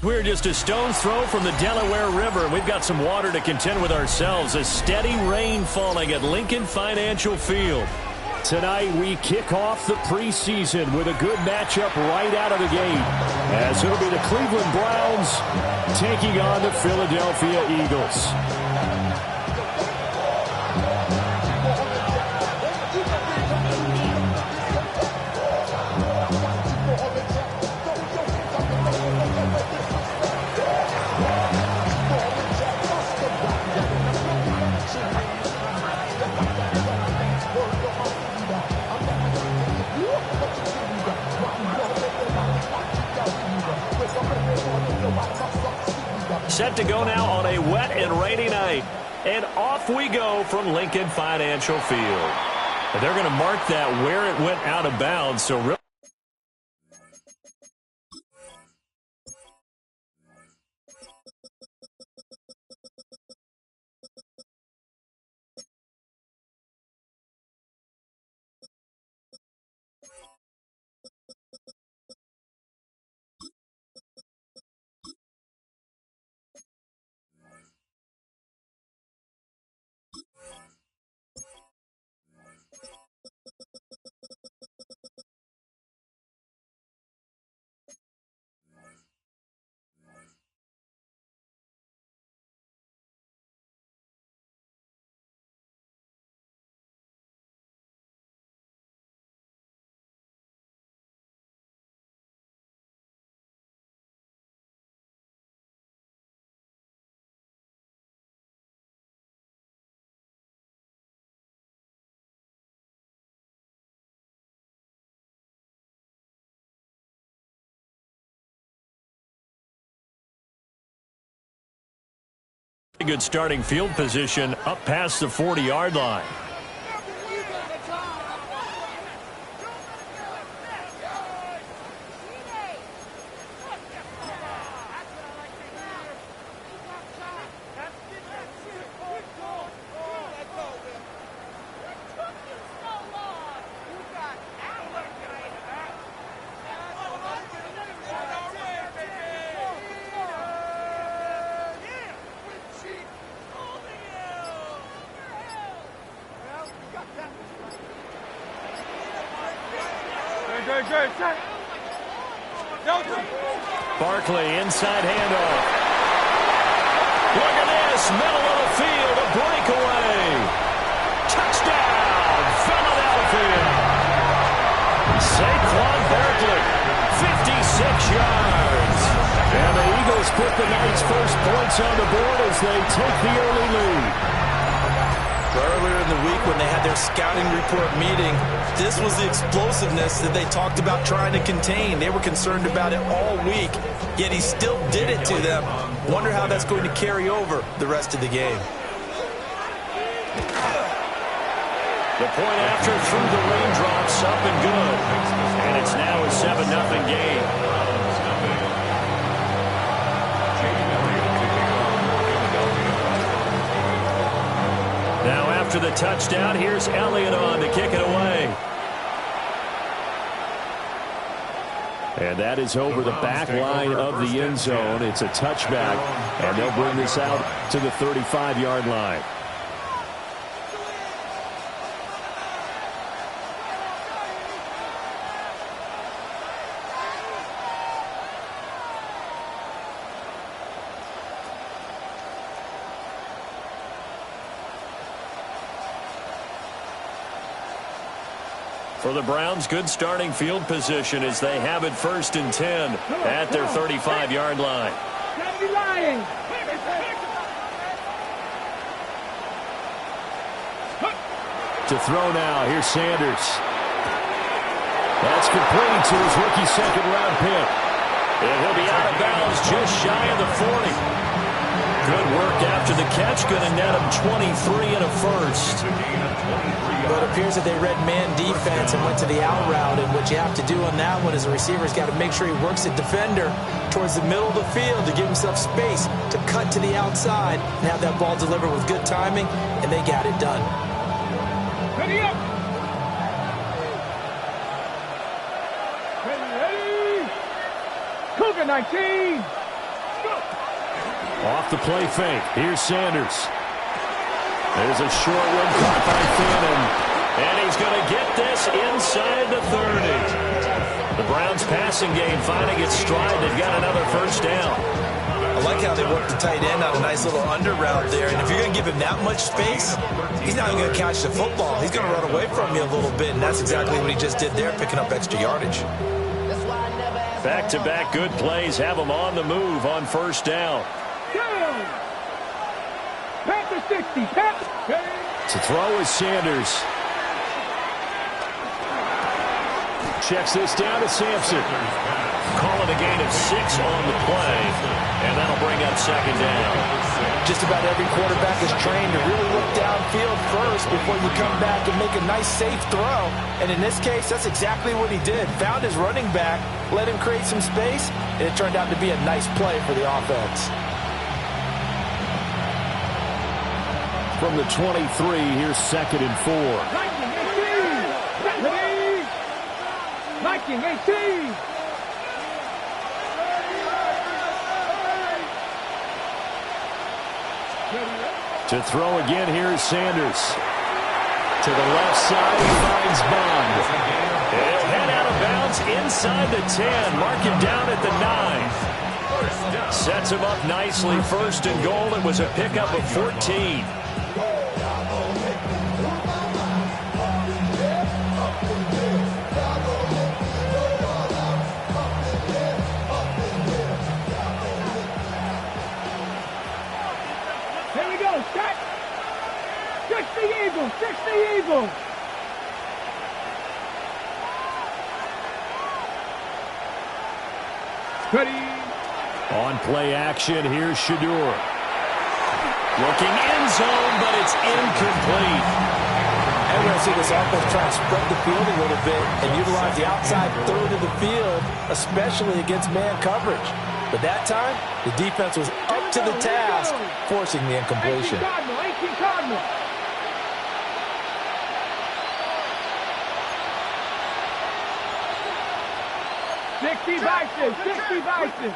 We're just a stone's throw from the Delaware River, and we've got some water to contend with ourselves. A steady rain falling at Lincoln Financial Field. Tonight we kick off the preseason with a good matchup right out of the gate, as it'll be the Cleveland Browns taking on the Philadelphia Eagles. Set to go now on a wet and rainy night. And off we go from Lincoln Financial Field. And they're going to mark that where it went out of bounds. So really good starting field position up past the 40-yard line. Barkley, inside handoff. Look at this, middle of the field, a breakaway. Touchdown, Philadelphia. Saquon Barkley, 56 yards. And the Eagles put the night's first points on the board as they take the early lead. Earlier in the week when they had their scouting report meeting, this was the explosiveness that they talked about trying to contain. They were concerned about it all week, yet he still did it to them. Wonder how that's going to carry over the rest of the game. The point after through the raindrops, up and good. And it's now a 7-0 game. Now after the touchdown, here's Elliott on to kick it away. And that is over the back line of the end zone. It's a touchback, and they'll bring this out to the 35-yard line. For the Browns, good starting field position as they have it 1st and 10 at their 35-yard line. To throw now, here's Sanders. That's complete to his rookie second-round pick. And he'll be out of bounds just shy of the 40. Good work after the catch, going to net him 23 and a first. Well, it appears that they read man defense and went to the out route, and what you have to do on that one is the receiver's got to make sure he works the defender towards the middle of the field to give himself space to cut to the outside and have that ball delivered with good timing, and they got it done. Ready up! Ready! Cougar 19. Off the play fake. Here's Sanders. There's a short one caught by Fannin. And he's going to get this inside the 30. The Browns passing game finding its stride. They've got another first down. I like how they worked the tight end on a nice little under route there. And if you're going to give him that much space, he's not even going to catch the football. He's going to run away from you a little bit, and that's exactly what he just did there, picking up extra yardage. Back-to-back good plays have him on the move on first down. Panther 60. To throw is Sanders. Checks this down to Sampson. Calling a gain of 6 on the play, and that'll bring up second down. Just about every quarterback is trained to really look downfield first before you come back and make a nice, safe throw. And in this case, that's exactly what he did. Found his running back, let him create some space, and it turned out to be a nice play for the offense. From the 23, here's 2nd and 4. Viking 18. To throw again, here's Sanders. To the left side, he finds Bond. He'll head out of bounds inside the 10. Mark him down at the 9. Sets him up nicely. 1st and goal. It was a pickup of 14. Fix the Eagles. Ready. On play action, here's Shedeur. Looking end zone, but it's incomplete. And we're going to see this offense try and spread the field a little bit and utilize the outside third of the field, especially against man coverage. But that time, the defense was up to the task, forcing the incompletion. 18 Cardinal. 60 Bison, 60 Bison.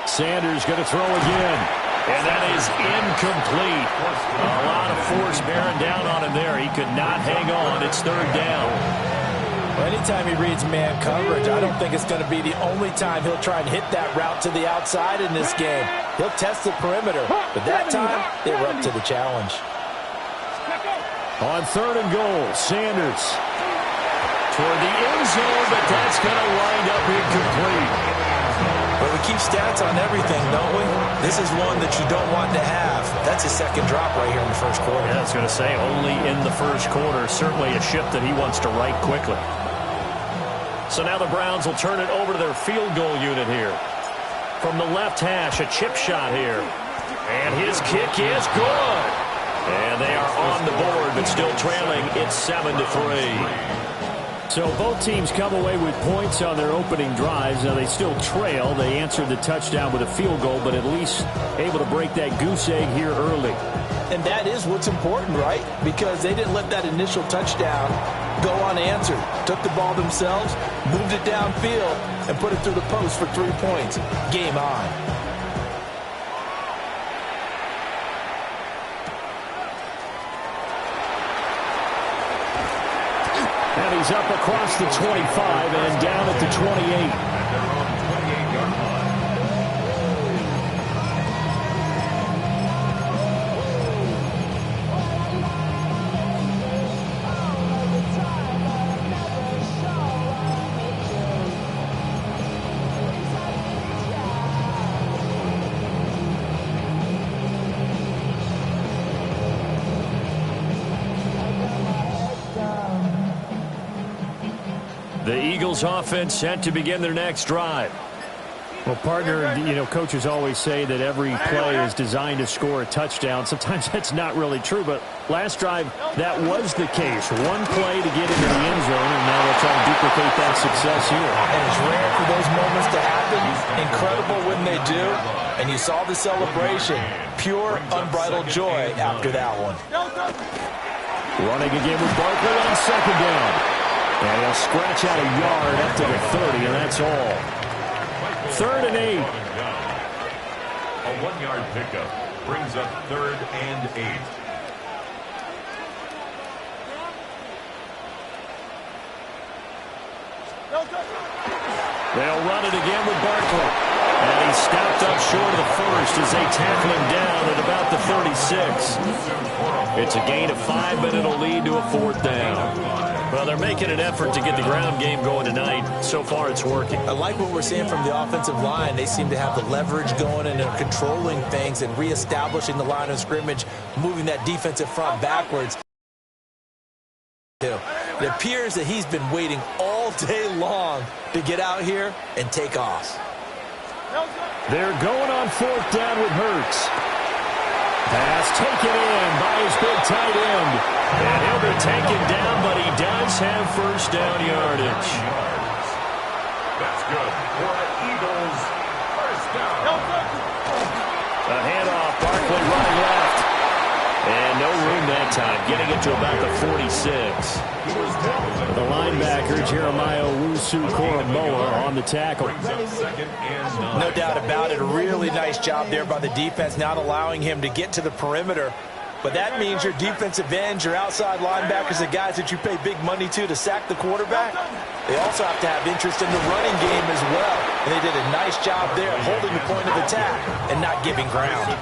Sanders going to throw again. And that is incomplete. A lot of force bearing down on him there. He could not hang on. It's 3rd down. Well, anytime he reads man coverage, I don't think it's going to be the only time he'll try and hit that route to the outside in this game. He'll test the perimeter, but that time they were up to the challenge. On 3rd and goal, Sanders toward the end zone, but that's going to wind up incomplete. But we keep stats on everything, don't we? This is one that you don't want to have. That's his 2nd drop right here in the 1st quarter. Yeah, I was going to say, only in the 1st quarter. Certainly a ship that he wants to right quickly. So now the Browns will turn it over to their field goal unit here. From the left hash, a chip shot here. And his kick is good. And they are on the board, but still trailing. It's 7-3. So both teams come away with points on their opening drives. Now they still trail. They answered the touchdown with a field goal, but at least able to break that goose egg here early. And that is what's important, right? Because they didn't let that initial touchdown go unanswered. Took the ball themselves, moved it downfield, and put it through the post for 3 points. Game on. And he's up across the 25 and down at the 28. The Eagles offense set to begin their next drive. Well, partner, you know, coaches always say that every play is designed to score a touchdown. Sometimes that's not really true, but last drive, that was the case. One play to get into the end zone, and now they'll try to duplicate that success here. And it's rare for those moments to happen. Incredible when they do. And you saw the celebration. Pure, unbridled joy after that one. Running again with Barkley on second down. And he'll scratch out a yard up to the 30, and that's all. 3rd and 8. A 1-yard pickup brings up 3rd and 8. They'll run it again with Barkley. And he's stopped up short of the first as they tackle him down at about the 36. It's a gain of 5, but it'll lead to a 4th down. Well, they're making an effort to get the ground game going tonight. So far, it's working. I like what we're seeing from the offensive line. They seem to have the leverage going and they're controlling things and reestablishing the line of scrimmage, moving that defensive front backwards. It appears that he's been waiting all day long to get out here and take off. They're going on 4th down with Hurts. Pass taken in by his big tight end. And he'll be taken down, but he does have first down yardage. That's good for Eagles. First down. A handoff, Barkley running left. And no room that time, getting it to about the 46. The linebacker, Jeremiah Owusu-Koramoah, on the tackle. No doubt about it. A really nice job there by the defense, not allowing him to get to the perimeter. But that means your defensive ends, your outside linebackers, the guys that you pay big money to sack the quarterback, they also have to have interest in the running game as well. And they did a nice job there holding the point of attack and not giving ground.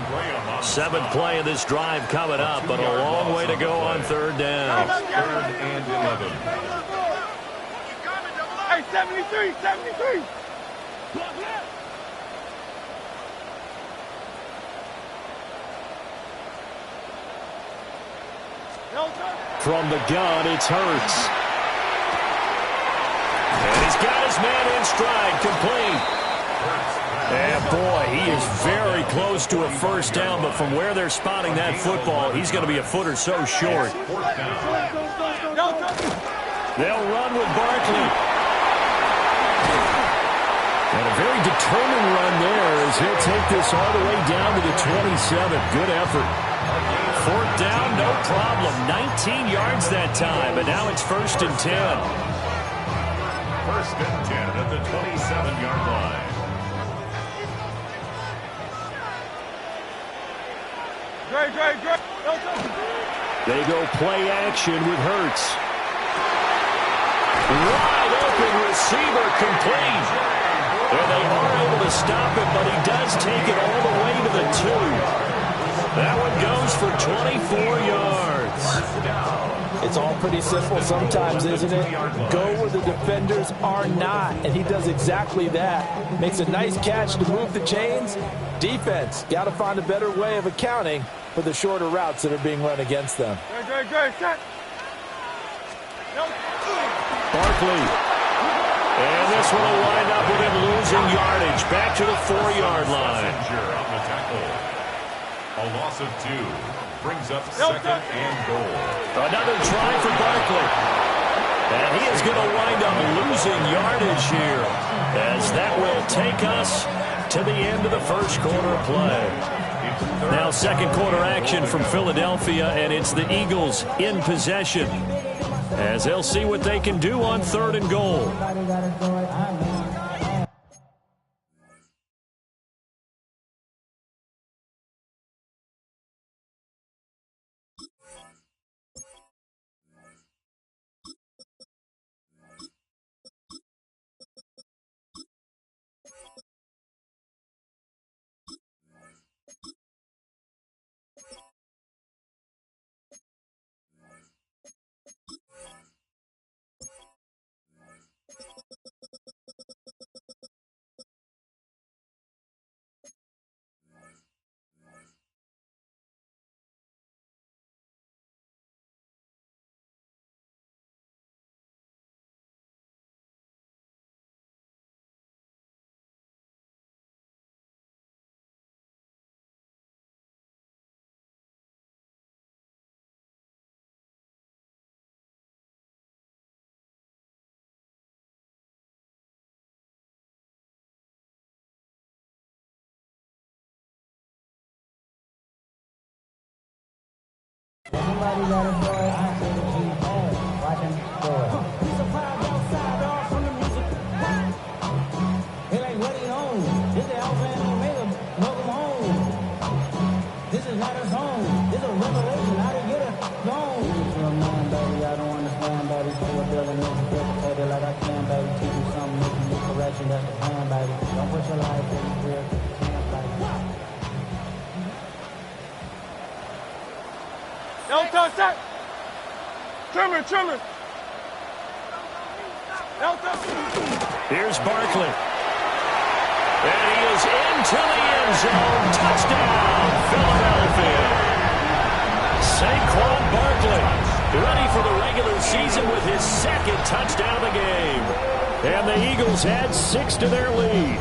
7th play of this drive coming up, but a long way to go on 3rd down. 3rd and 11. Hey, 73, 73. From the gun, it's Hurts. And he's got his man in stride, complete. And boy, he is very close to a first down, but from where they're spotting that football, he's going to be a foot or so short. They'll run with Barkley. And a very determined run there as he'll take this all the way down to the 27. Good effort. 4th down, no problem. 19 yards that time, but now it's 1st and 10. 1st and 10 at the 27-yard line. They go play action with Hurts. Wide open receiver, complete. And they are able to stop him, but he does take it all the way to the 2. That one goes for 24 yards. It's all pretty simple sometimes, isn't it? Go where the defenders are not, and he does exactly that. Makes a nice catch to move the chains. Defense, got to find a better way of accounting for the shorter routes that are being run against them. Barkley. And this one will wind up with him losing yardage. Back to the 4-yard line. A loss of 2 brings up 2nd and goal. Another try for Barkley. And he is going to wind up losing yardage here, as that will take us to the end of the first quarter play. Now 2nd quarter action from Philadelphia, and it's the Eagles in possession, as they'll see what they can do on 3rd and goal. Everybody got a boy. Elton, set. Trimmer. Elton. Here's Barkley. And he is into the end zone. Touchdown, Philadelphia. Saquon Barkley, ready for the regular season with his second touchdown of the game. And the Eagles add 6 to their lead.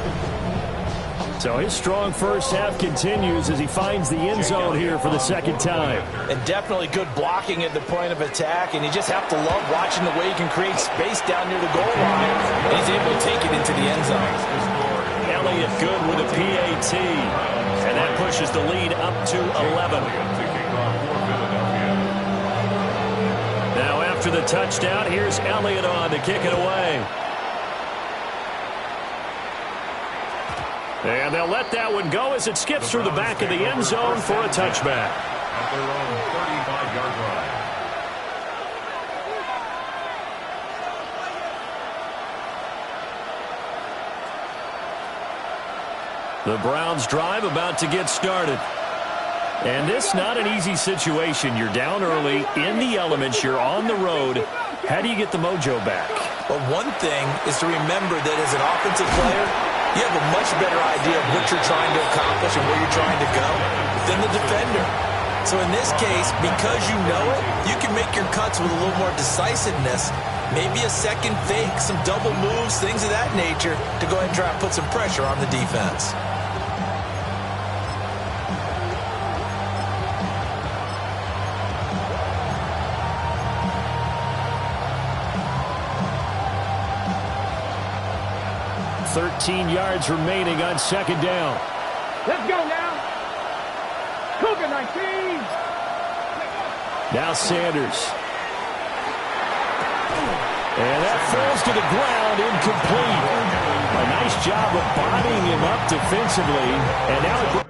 So his strong first half continues as he finds the end zone here for the second time. And definitely good blocking at the point of attack, and you just have to love watching the way he can create space down near the goal line, and he's able to take it into the end zone. Elliott good with a PAT, and that pushes the lead up to 11. Now after the touchdown, here's Elliott on to kick it away. And they'll let that one go as it skips through the back of the end zone for a touchback. At their own 35-yard line. The Browns drive about to get started. And this not an easy situation. You're down early, in the elements, you're on the road. How do you get the mojo back? Well, one thing is to remember that as an offensive player, you have a much better idea of what you're trying to accomplish and where you're trying to go than the defender. So in this case, because you know it, you can make your cuts with a little more decisiveness, maybe a second fake, some double moves, things of that nature, to go ahead and try and put some pressure on the defense. $13 yards remaining on second down. Let's go now. Cougar 19. Now Sanders. And that falls to the ground, incomplete. A nice job of bodying him up defensively. And now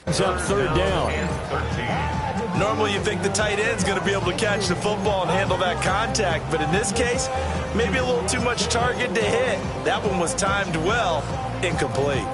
it's up third down. Normally you think the tight end's going to be able to catch the football and handle that contact, but in this case, maybe a little too much target to hit. That one was timed well, incomplete.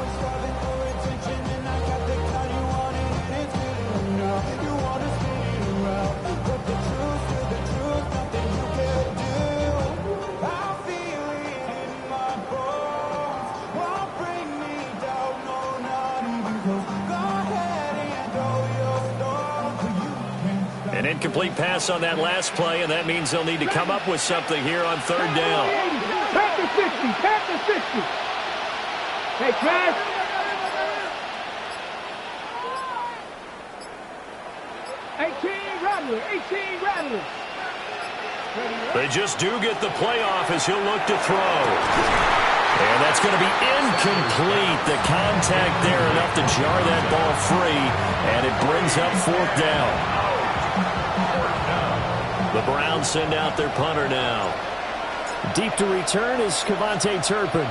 An incomplete pass on that last play, and that means they'll need to come up with something here on third down. Pack the 60. Pack the 60. Hey, Trash. They just do get the playoff as he'll look to throw. And that's going to be incomplete. The contact there enough to jar that ball free, and it brings up 4th down. The Browns send out their punter now. Deep to return is Kevontae Turpin.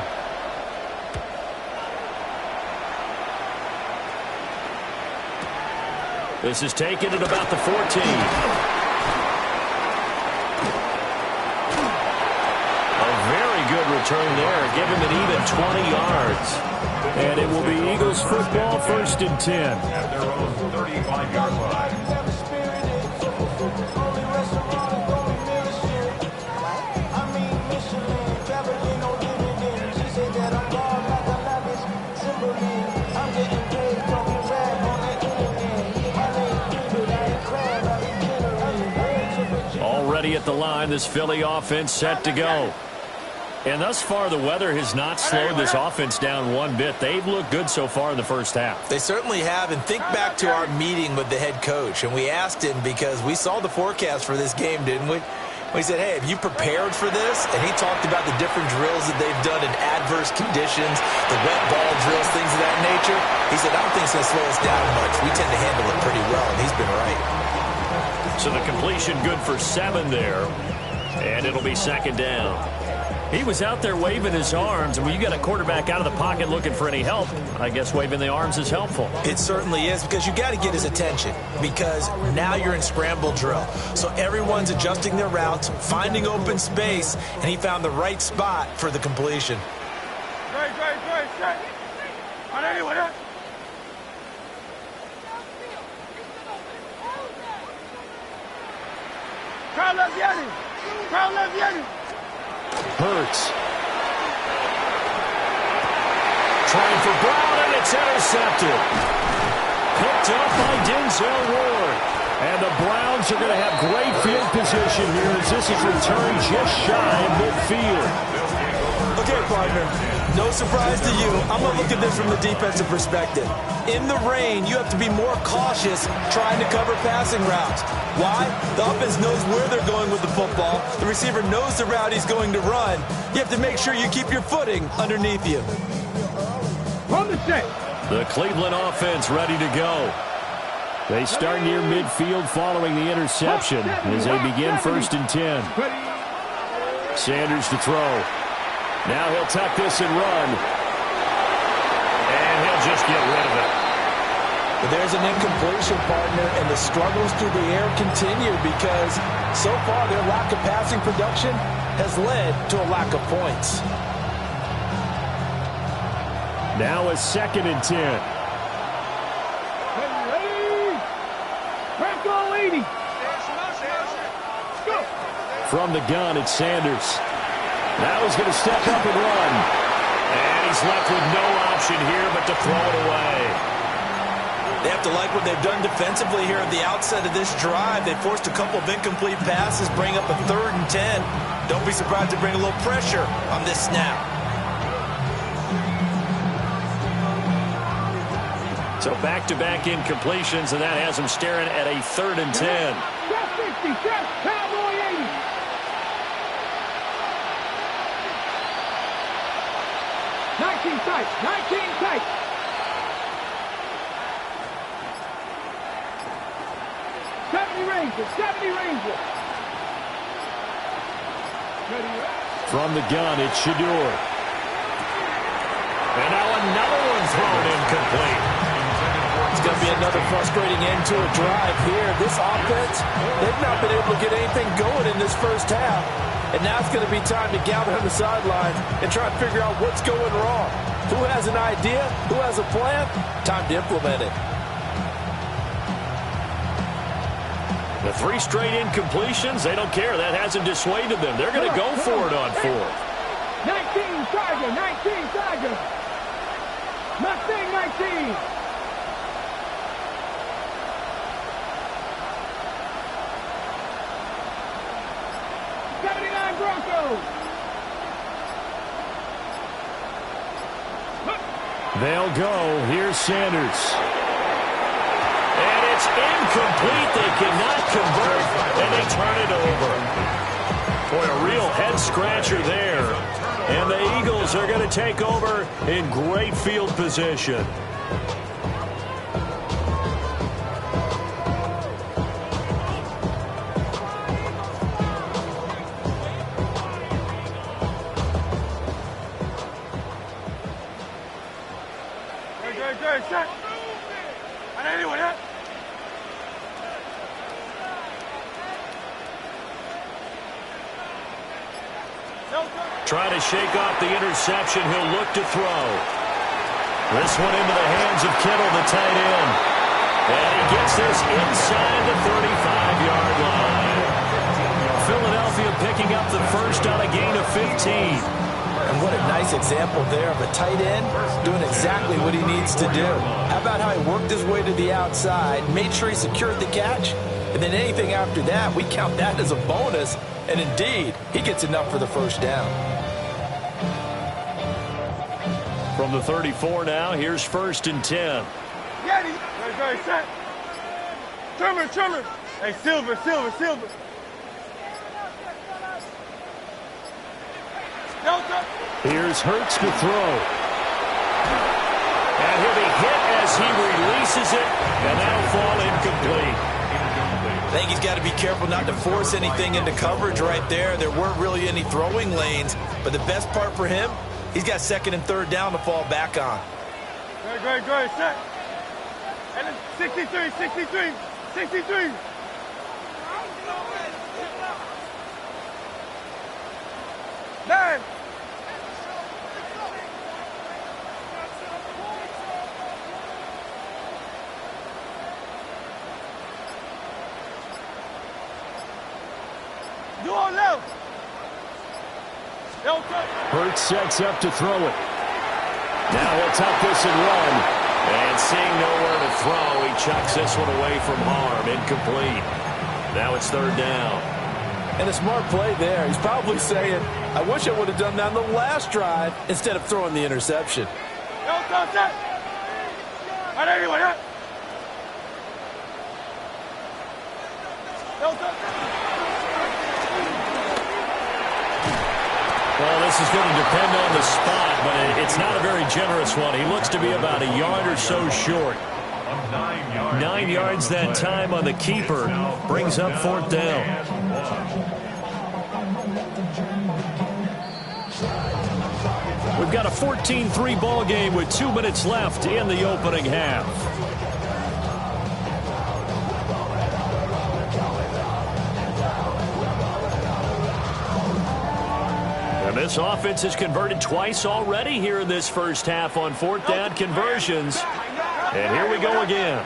This is taken at about the 14. Good return there. Give him an even 20 yards. And it will be Eagles football, 1st and 10. At their own 35-yard line. Already at the line, this Philly offense set to go. And thus far, the weather has not slowed this offense down one bit. They've looked good so far in the first half. They certainly have. And think back to our meeting with the head coach. And we asked him because we saw the forecast for this game, didn't we? We said, hey, have you prepared for this? And he talked about the different drills that they've done in adverse conditions, the wet ball drills, things of that nature. He said, I don't think it's going to slow us down much. We tend to handle it pretty well, and he's been right. So the completion good for 7 there. And it'll be 2nd down. He was out there waving his arms, and when you got a quarterback out of the pocket looking for any help, I guess waving the arms is helpful. It certainly is, because you got to get his attention, because now you're in scramble drill. So everyone's adjusting their routes, finding open space, and he found the right spot for the completion. Hurts. Trying for Brown, and it's intercepted. Picked up by Denzel Ward. And the Browns are going to have great field position here as this is returned just shy of midfield. Okay, partner, no surprise to you. I'm going to look at this from the defensive perspective. In the rain, you have to be more cautious trying to cover passing routes. Why? The offense knows where they're going with the football. The receiver knows the route he's going to run. You have to make sure you keep your footing underneath you. From the set. The Cleveland offense ready to go. They start near midfield following the interception as they begin 1st and 10. Sanders to throw. Now he'll tuck this and run. And he'll just get rid of it. But there's an incompletion, partner, and the struggles through the air continue because so far their lack of passing production has led to a lack of points. Now a 2nd and 10. From the gun, it's Sanders. Now he's going to step up and run. And he's left with no option here but to throw it away. They have to like what they've done defensively here at the outset of this drive. They forced a couple of incomplete passes, bring up a 3rd and 10. Don't be surprised to bring a little pressure on this snap. So back-to-back incompletions, and that has them staring at a 3rd and 10. Just 60, just Cowboy 80. Tight, 19 tight. Ranger. From the gun, it's Shedeur. And now another one thrown incomplete. It's going to be another frustrating end to a drive here. This offense, they've not been able to get anything going in this first half. And now it's going to be time to gather on the sidelines and try to figure out what's going wrong. Who has an idea? Who has a plan? Time to implement it. The 3 straight incompletions, they don't care. That hasn't dissuaded them. They're going to go for it on 4th. 19 Tiger. Mustang 19. Broncos. They'll go. Here's Sanders. And it's incomplete. They cannot convert, and they turn it over. Boy, a real head-scratcher there. And the Eagles are going to take over in great field position. Good, set. I didn't anyone hit. Trying to shake off the interception. He'll look to throw. This one into the hands of Kittle, the tight end. And he gets this inside the 35-yard line. Philadelphia picking up the first on a gain of 15. And what a nice example there of a tight end doing exactly what he needs to do. How about how he worked his way to the outside, made sure he secured the catch, and then anything after that, we count that as a bonus. And indeed, he gets enough for the first down. From the 34 now, here's 1st and 10. Yeti. Very set. Trimmer. Hey, Silver. Delta. Here's Hurts to throw. And he'll be hit as he releases it, and that'll fall incomplete. I think he's got to be careful not to force anything into coverage right there. There weren't really any throwing lanes, but the best part for him, he's got 2nd and 3rd down to fall back on. Good, set. And then 63. 9. You on left. Hurts sets up to throw it. Now he'll tuck this and run. And seeing nowhere to throw, he chucks this one away from harm. Incomplete. Now it's 3rd down. And a smart play there. He's probably saying, I wish I would have done that on the last drive instead of throwing the interception. Well, this is going to depend on the spot, but it's not a very generous one. He looks to be about a yard or so short. 9 yards that time on the keeper. Brings up 4th down. We've got a 14-3 ball game with 2 minutes left in the opening half. And this offense has converted twice already here in this first half on 4th down conversions. And here we go again.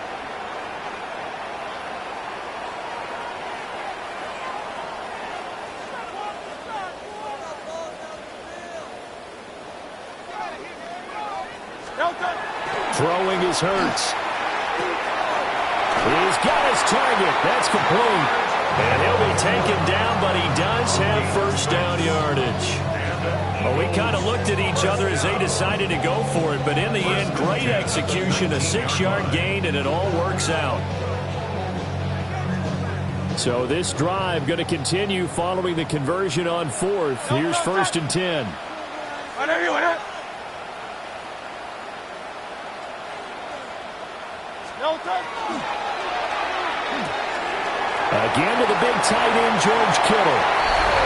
Throwing is Hurts. He's got his target. That's complete. And he'll be taken down, but he does have 1st down yardage. Well, we kind of looked at each other as they decided to go for it, but in the end, great execution, a 6-yard gain, and it all works out. So this drive going to continue following the conversion on 4th. Here's 1st and 10. Again to the big tight end, George Kittle.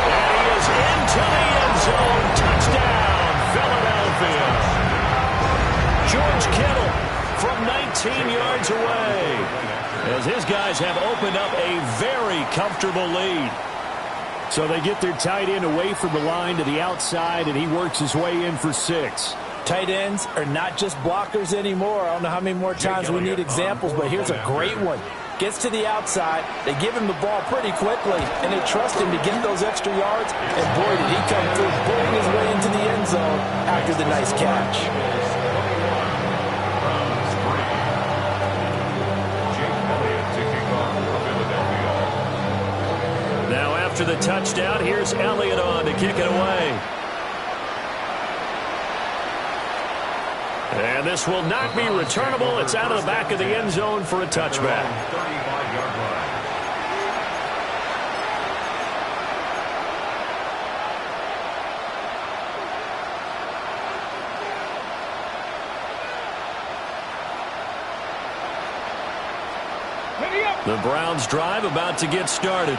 And he is into the end zone. Touchdown, Philadelphia. George Kittle from 19 yards away, as his guys have opened up a very comfortable lead. So they get their tight end away from the line to the outside, and he works his way in for 6. Tight ends are not just blockers anymore. I don't know how many more times we need examples, but here's a great one. Gets to the outside, they give him the ball pretty quickly, and they trust him to get those extra yards, and boy, did he come through, bullying his way into the end zone after the nice catch. Now after the touchdown, here's Elliott on to kick it away. And this will not be returnable. It's out of the back of the end zone for a touchback. The Browns drive about to get started.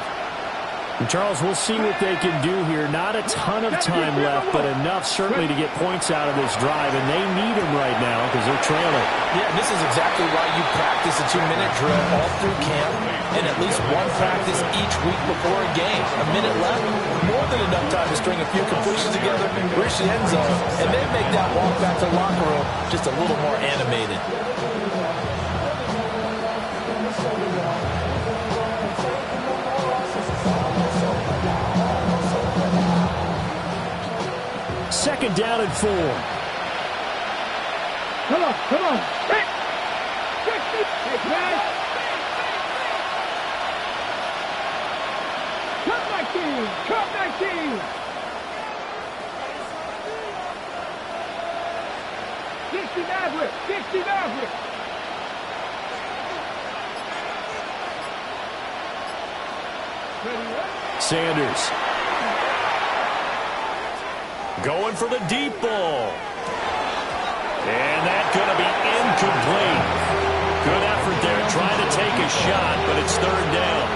And Charles, we'll see what they can do here. Not a ton of time left, but enough certainly to get points out of this drive, and they need them right now because they're trailing. Yeah, this is exactly why you practice a 2-minute drill all through camp and at least one practice each week before a game. A minute left, more than enough time to string a few completions together, reach the end zone, and then make that walk back to the locker room just a little more animated. Second down and 4. Come on. Hey, man. Cut my team. 60 Maverick. Sanders. Going for the deep ball. And that's going to be incomplete. Good effort there trying to take a shot, but it's third down.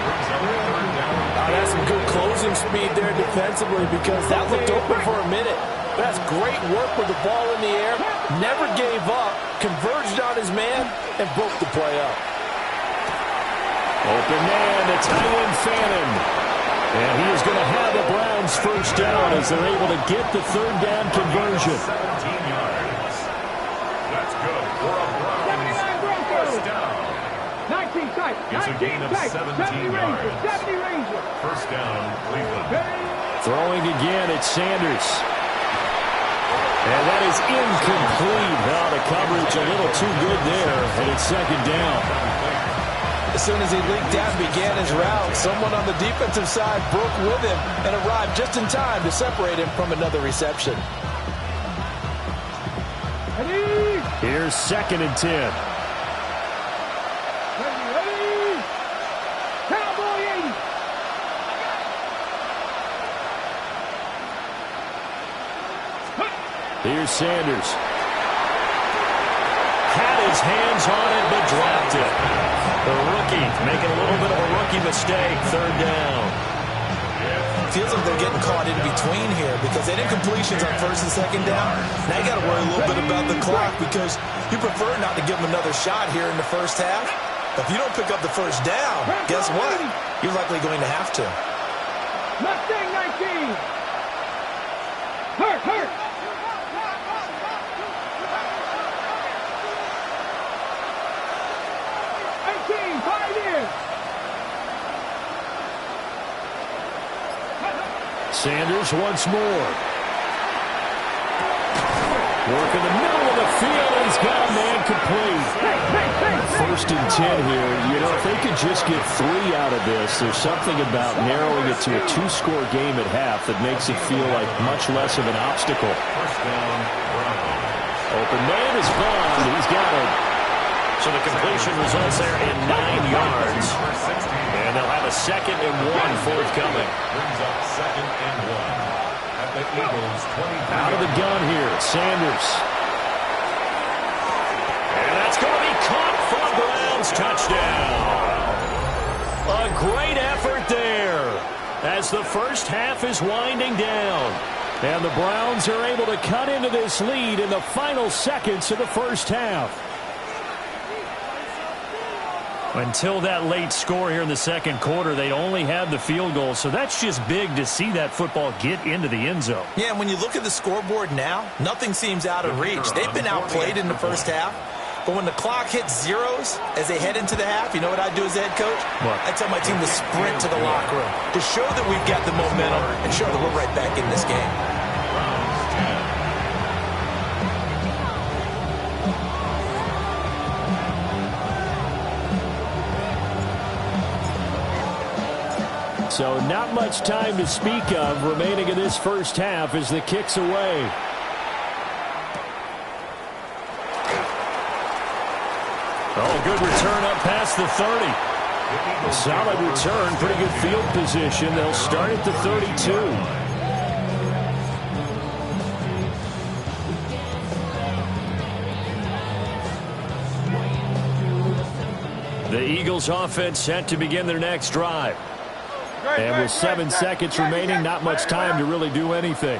That's some good closing speed there defensively because that looked open for a minute. That's great work with the ball in the air. Never gave up, converged on his man, and broke the play up. Open man, it's Tywin Fannin. And he is going to have the Browns first down as they're able to get the third down conversion. 17 yards. That's good for a Browns first down. 19 tight. It's a gain of 17 yards. 70 Rangers. First down, Cleveland. Throwing again, it's Sanders. And that is incomplete. Now the coverage a little too good there, and it's second down. As soon as he leaked out and began his route, someone on the defensive side broke with him and arrived just in time to separate him from another reception. Here's second and 10. Ready. Cowboy 80. Here's Sanders. Had his hands on it, but dropped it. The rookie making a little bit of a rookie mistake. Third down. Feels like they're getting caught in between here because they did incompletions on first and second down. Now you got to worry a little bit about the clock because you prefer not to give them another shot here in the first half. But if you don't pick up the first down, guess what? You're likely going to have to. Mustang 19. Hurt. 5 years. Sanders once more. Work in the middle of the field, and he's got a man complete. First and 10 here. You know, if they could just get 3 out of this, there's something about narrowing it to a 2-score game at half that makes it feel like much less of an obstacle. First down, Browns. Open man is Bond. He's got it. So the completion results there in 9 yards. And they'll have a second and 1 forthcoming. Brings up second and 1. At the Eagles' 23. Out of the gun here, Sanders. And that's going to be caught for a Browns touchdown. A great effort there as the first half is winding down. And the Browns are able to cut into this lead in the final seconds of the first half. Until that late score here in the second quarter, they only had the field goal. So that's just big to see that football get into the end zone. Yeah, and when you look at the scoreboard now, nothing seems out of reach. They've been outplayed in the first half. But when the clock hits zeros as they head into the half, you know what I do as a head coach? What? I tell my team to sprint to the locker room to show that we've got the momentum and show that we're right back in this game. So not much time to speak of remaining in this first half as the kick's away. Oh, good return up past the 30. Solid return, pretty good field position. They'll start at the 32. The Eagles offense set to begin their next drive. And with 7 seconds remaining, not much time to really do anything.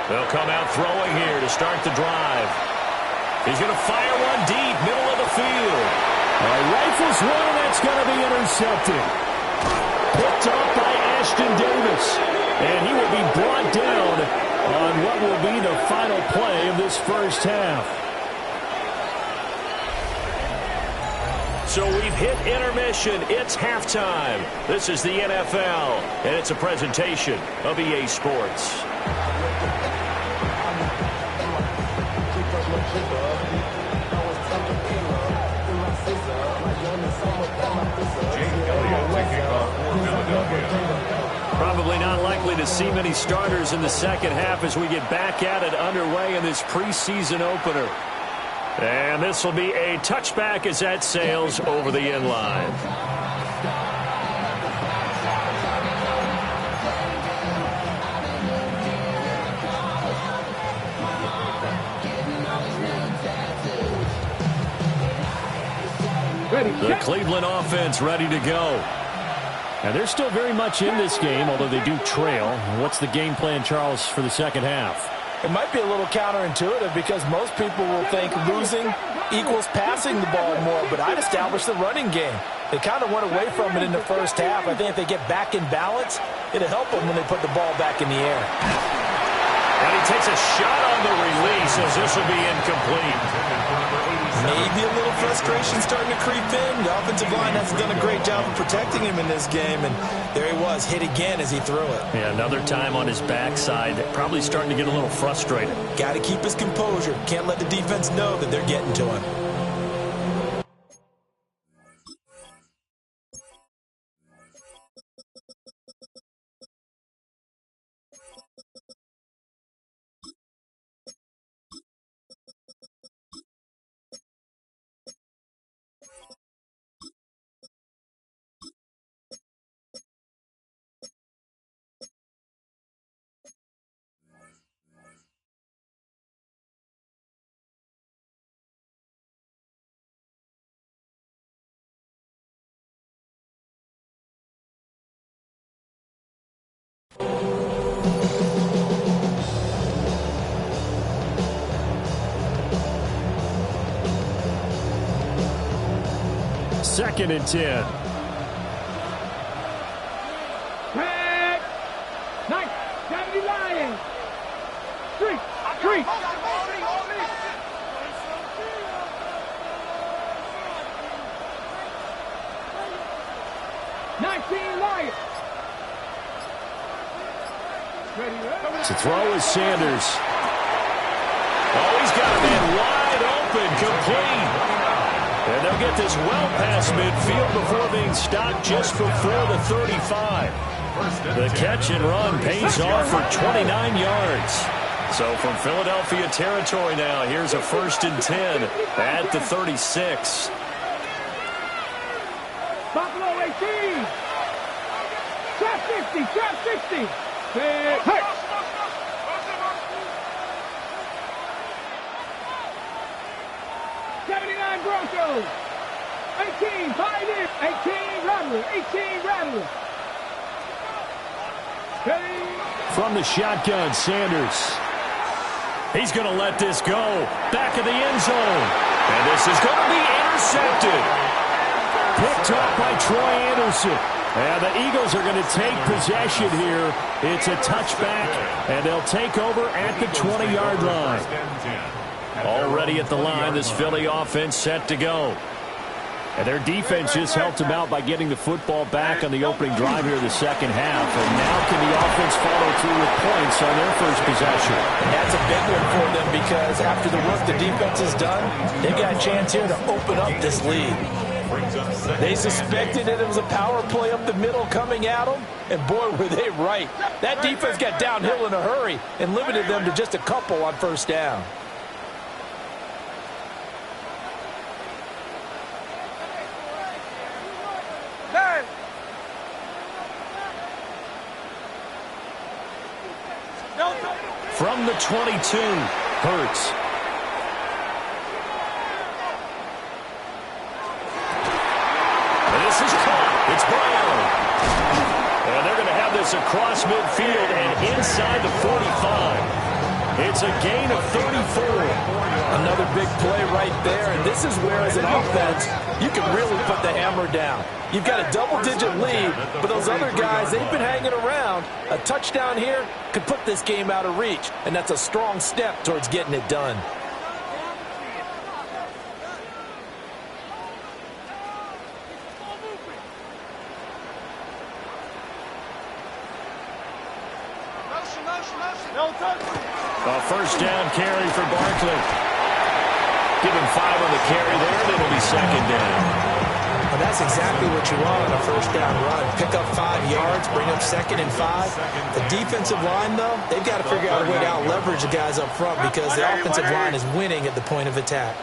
They'll come out throwing here to start the drive. He's going to fire one deep, middle of the field. Rifles one, and that's going to be intercepted. Picked off by Ashton Davis. And he will be brought down on what will be the final play of this first half. So we've hit intermission. It's halftime. This is the NFL, and it's a presentation of EA Sports. Probably not likely to see many starters in the second half as we get back at it underway in this preseason opener. And this will be a touchback as that sails over the end line. The Cleveland offense ready to go. And they're still very much in this game, although they do trail. What's the game plan, Charles, for the second half? It might be a little counterintuitive because most people will think losing equals passing the ball more, but I'd establish the running game. They kind of went away from it in the first half. I think if they get back in balance, it'll help them when they put the ball back in the air. And he takes a shot on the release as this will be incomplete. Maybe a little frustration starting to creep in. The offensive line hasn't done a great job of protecting him in this game, and there he was, hit again as he threw it. Yeah, another time on his backside, probably starting to get a little frustrated. Got to keep his composure. Can't let the defense know that they're getting to him. Second and 10. Red. 970 Lions. Street. 19 Lions. To throw is Sanders. Oh, he's got a man wide open, complete. And they'll get this well past midfield before being stopped just before the 35. The catch and run pays off for 29 yards. So from Philadelphia territory now, here's a 1st and 10 at the 36. Buffalo 18. Trap 50. Trap 60. Hey. 79 Broncos. 18 Pioneers. 18 Rattler. 18 Rattler. From the shotgun, Sanders. He's going to let this go. Back of the end zone. And this is going to be intercepted. Picked up by Troy Anderson. And the Eagles are going to take possession here. It's a touchback, and they'll take over at the 20-yard line. Already at the line, this Philly offense set to go. And their defense just helped them out by getting the football back on the opening drive here in the second half. And now can the offense follow through with points on their first possession? And that's a big one for them because after the work the defense has done, they've got a chance here to open up this lead. They suspected that it was a power play up the middle coming at them, and boy, were they right. That defense got downhill in a hurry and limited them to just a couple on first down. From the 22, Hurts. This is caught. It's Brown. And they're going to have this across midfield and inside the 45. It's a gain of 34. Another big play right there, and this is where, as an offense, you can really put the hammer down. You've got a double-digit lead, but those other guys, they've been hanging around. A touchdown here could put this game out of reach, and that's a strong step towards getting it done. A first down carry for Barkley. Give him 5 on the carry there, and it'll be second down. Well, that's exactly what you want on a first down run. Pick up 5 yards, bring up 2nd and 5. The defensive line, though, they've got to figure out a way to out-leverage the guys up front because the offensive line is winning at the point of attack.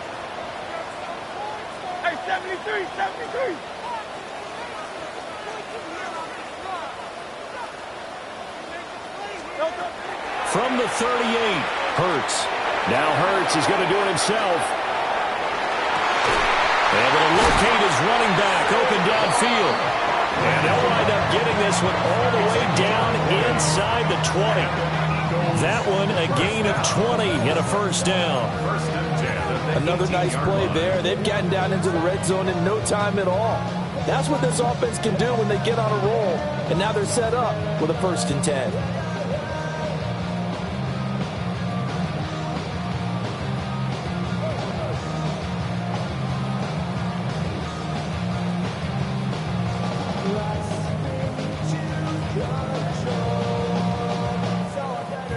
Hey, 73, 73. From the 38, Hurts. Now Hurts is going to do it himself. And going to locate his running back open downfield. And they'll wind up getting this one all the way down inside the 20. That one a gain of 20 and a first down. Another nice play there. They've gotten down into the red zone in no time at all. That's what this offense can do when they get on a roll. And now they're set up with a 1st and 10.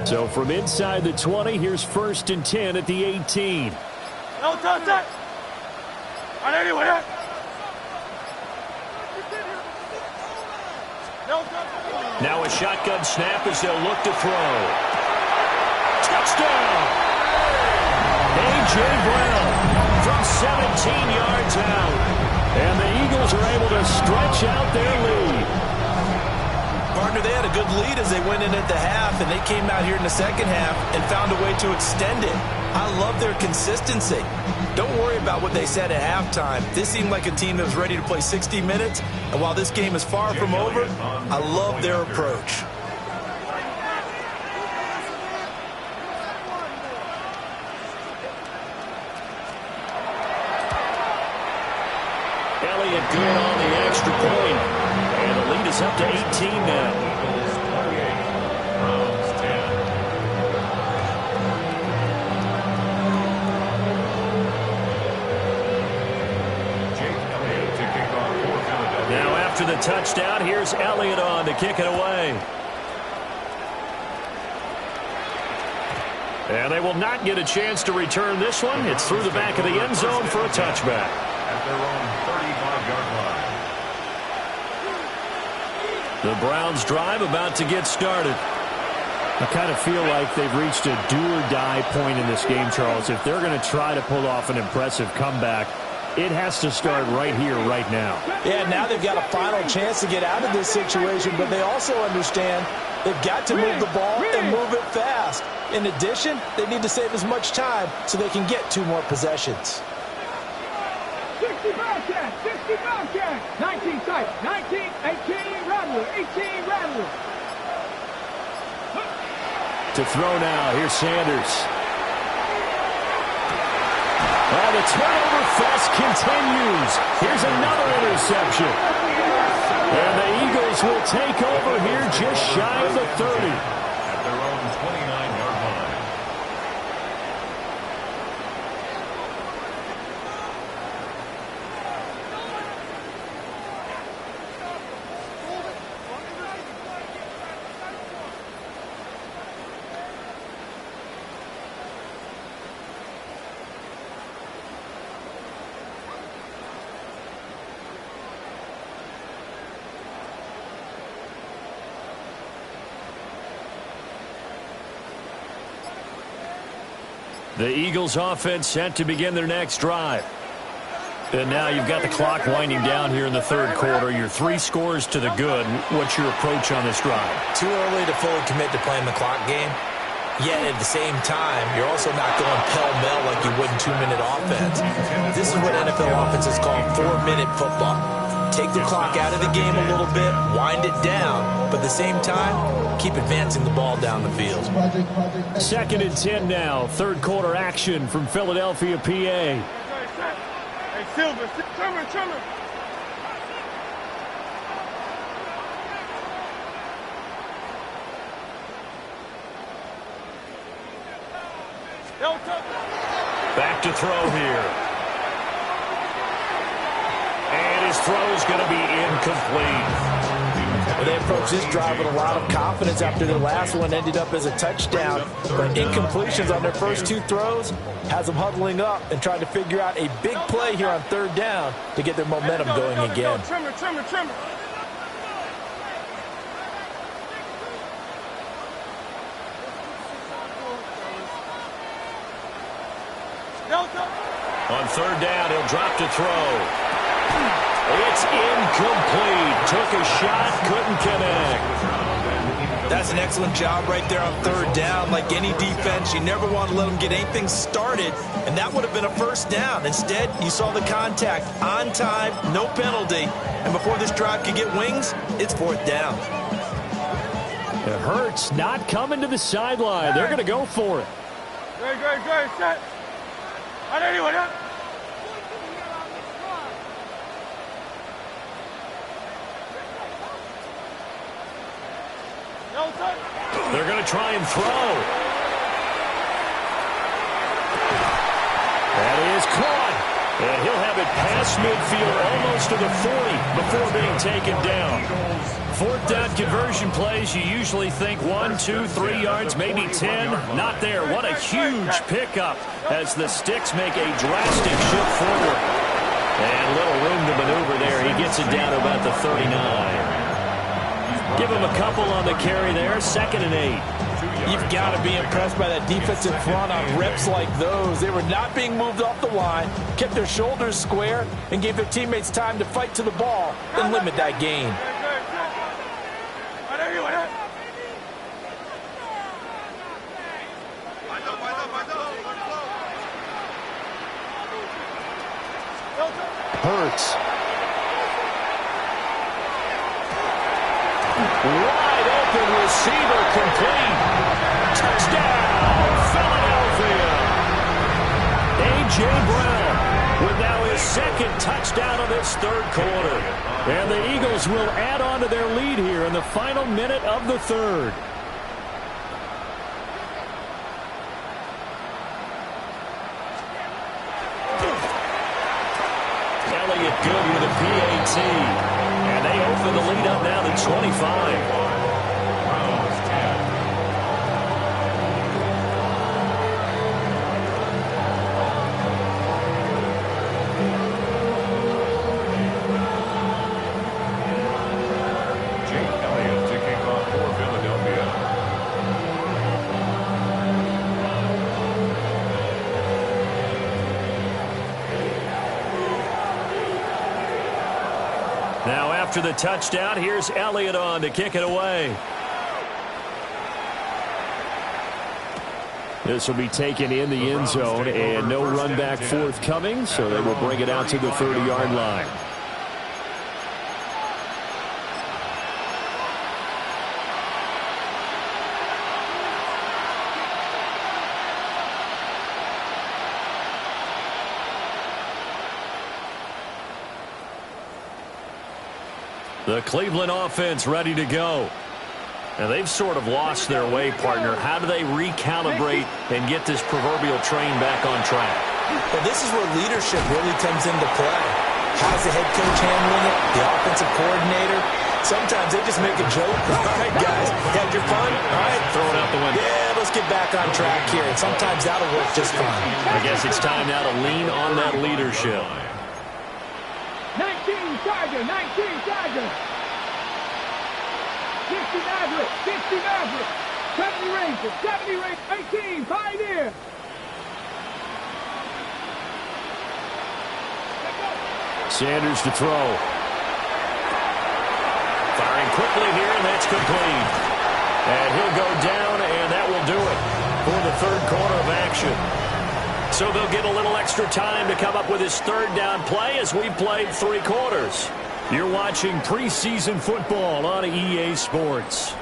So from inside the 20, here's 1st and 10 at the 18. No touch that. On anyway. Now a shotgun snap as they'll look to throw. Touchdown! A.J. Brown from 17 yards out. And the Eagles are able to stretch out their lead. Partner, they had a good lead as they went in at the half, and they came out here in the second half and found a way to extend it. I love their consistency. Don't worry about what they said at halftime. This seemed like a team that was ready to play 60 minutes, and while this game is far from over, I love their approach. Elliott good on the extra point. And the lead is up to 18 now. Now after the touchdown, here's Elliott on to kick it away. And they will not get a chance to return this one. It's through the back of the end zone for a touchback. At their own 35-yard line. The Browns drive about to get started. I kind of feel like they've reached a do-or-die point in this game, Charles. If they're going to try to pull off an impressive comeback, it has to start right here, right now. Yeah, now they've got a final chance to get out of this situation, but they also understand they've got to move the ball and move it fast. In addition, they need to save as much time so they can get 2 more possessions. 60 Bobcat, 60 Bobcat, 19 tight, 19, 18 Rattler, 18 Rattler. To throw now, here's Sanders. Well, the turnover fest continues. Here's another interception. And the Eagles will take over here just shy of the 30. At their own 29-yard line. The Eagles offense set to begin their next drive. And now you've got the clock winding down here in the third quarter. Your 3 scores to the good. What's your approach on this drive? Too early to fully commit to playing the clock game. Yet at the same time, you're also not going pell-mell like you would in 2-minute offense. This is what NFL offenses call 4-minute football. Take the clock out of the game a little bit, wind it down, but at the same time, keep advancing the ball down the field. 2nd and 10 now. Third quarter action from Philadelphia, PA. Hey, Silver, Trimmer. Back to throw here. And his throw is going to be incomplete. Well, they approached this drive with a lot of confidence after their last one ended up as a touchdown. But incompletions on their first 2 throws has them huddling up and trying to figure out a big play here on 3rd down to get their momentum going again. Trimmer. On 3rd down, he'll drop to throw. It's incomplete. Took a shot, couldn't connect. That's an excellent job right there on 3rd down. Like any defense, you never want to let them get anything started, and that would have been a 1st down. Instead, you saw the contact on time, no penalty, and before this drive could get wings, it's 4th down. It hurts not coming to the sideline. They're going to go for it. Great, set. Anyone up? They're going to try and throw. That is caught. And he'll have it past midfield almost to the 40 before being taken down. 4th down conversion plays, you usually think 1, 2, 3 yards, maybe 10. Not there. What a huge pickup as the Sticks make a drastic shift forward. And little room to maneuver there. He gets it down to about the 39. Give him a couple on the carry there. 2nd and 8. You've got to be impressed by that defensive front on reps like those. They were not being moved off the line, kept their shoulders square, and gave their teammates time to fight to the ball and limit that gain. Hurts. Wide open receiver complete. Touchdown, Philadelphia. A.J. Brown with now his 2nd touchdown of this 3rd quarter. And the Eagles will add on to their lead here in the final minute of the 3rd. Elliott good with a PAT. And they open the lead up now to 25. Now after the touchdown, here's Elliott on to kick it away. This will be taken in the end zone, and no run back forthcoming, so they will bring it out to the 30-yard line. The Cleveland offense ready to go. And they've sort of lost their way, partner. How do they recalibrate and get this proverbial train back on track? Well, this is where leadership really comes into play. How's the head coach handling it? The offensive coordinator? Sometimes they just make a joke. All right, guys, had your fun? All right, throw it out the window. Yeah, let's get back on track here. And sometimes that'll work just fine. I guess it's time now to lean on that leadership. 19 Tiger, 19 Tiger. 60 Maverick, 60 Maverick. 70 Rangers, 70 Rangers, 18 Pioneer. Sanders to throw. Firing quickly here, and that's complete. And he'll go down, and that will do it. for the third quarter of action. So they'll get a little extra time to come up with his third down play as we played 3 quarters. You're watching preseason football on EA Sports.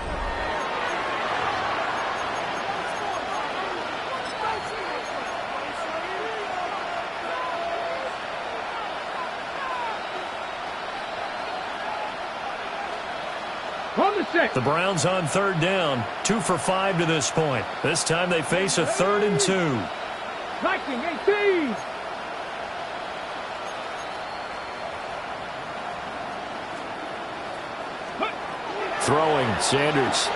The Browns on third down, 2 for 5 to this point. This time they face a 3rd and 2. Viking 18. Throwing, Sanders.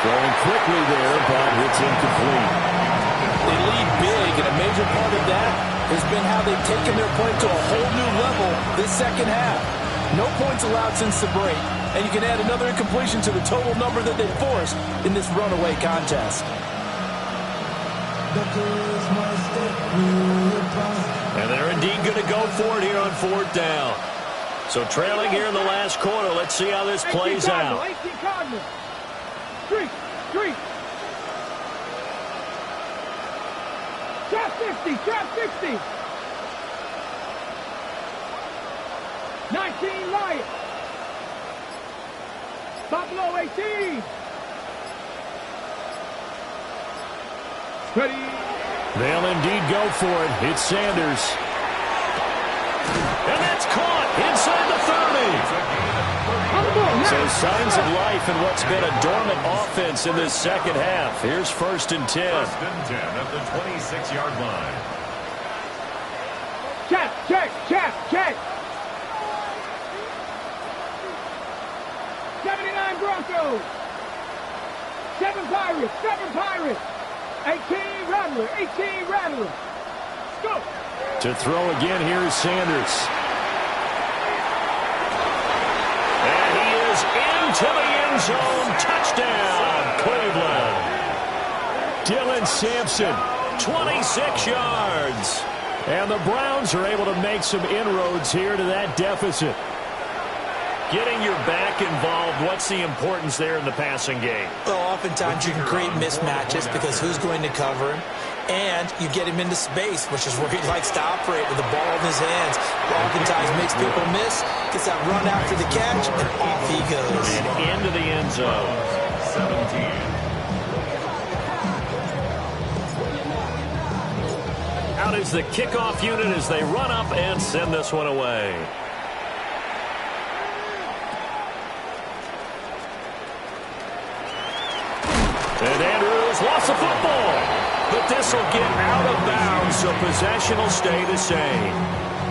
Throwing quickly there, but it's incomplete. They lead big, and a major part of that has been how they've taken their play to a whole new level this second half. No points allowed since the break, and you can add another incompletion to the total number that they forced in this runaway contest. And they're indeed going to go for it here on 4th down. So trailing here in the last quarter. Let's see how this plays out. 18 Cardinals. Street. Trap 60. 19 Lions. Buffalo 18. Ready. They'll indeed go for it. It's Sanders. And that's caught inside the 30. So signs of life in what's been a dormant offense in this second half. Here's 1st and 10. 1st and 10 at the 26-yard line. Check. 79 Broncos. 7 Pirates. 18 Rattlers. Go. To throw again, here's Sanders. And he is into the end zone. Touchdown, Cleveland. Dylan Sampson, 26 yards. And the Browns are able to make some inroads here to that deficit. Getting your back involved, what's the importance there in the passing game? Well, oftentimes you can create mismatches because who's going to cover him? And you get him into space, which is where he likes to operate with the ball in his hands. Oftentimes makes people miss, gets that run after the catch, and off he goes. And into the end zone. 17. Out is the kickoff unit as they run up and send this one away. And Andrews lost the football. But this will get out of bounds, so possession will stay the same.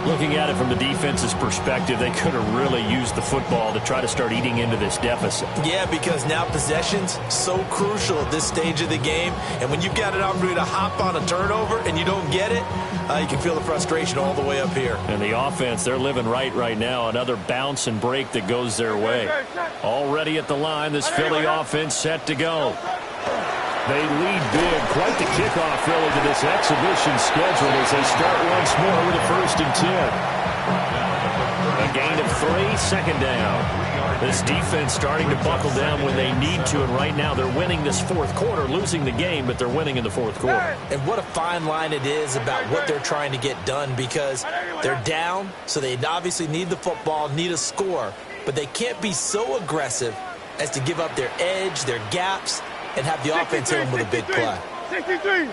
Looking at it from the defense's perspective, they could have really used the football to try to start eating into this deficit. Yeah, because now possession's so crucial at this stage of the game. And when you've got an opportunity to hop on a turnover and you don't get it, you can feel the frustration all the way up here. And the offense, they're living right now. Another bounce and break that goes their way. Already at the line, this Philly offense set to go. They lead big. Quite the kickoff really to this exhibition schedule as they start once more with a 1st and 10. A gain of 3, 2nd down. This defense starting to buckle down when they need to, and right now they're winning this 4th quarter, losing the game, but they're winning in the 4th quarter. And what a fine line it is about what they're trying to get done, because they're down, so they obviously need the football, need a score, but they can't be so aggressive as to give up their edge, their gaps, and have the offense hit them with a big play. 63.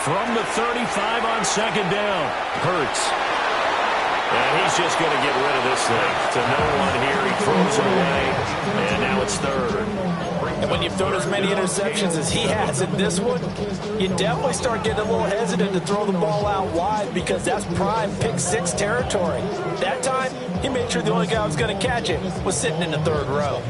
From the 35 on 2nd down, Hurts. And he's just going to get rid of this thing. To no one here, he throws it away, and now it's 3rd. And when you've thrown as many interceptions as he has in this one, you definitely start getting a little hesitant to throw the ball out wide, because that's prime pick 6 territory. That time, he made sure the only guy who was going to catch it was sitting in the 3rd row.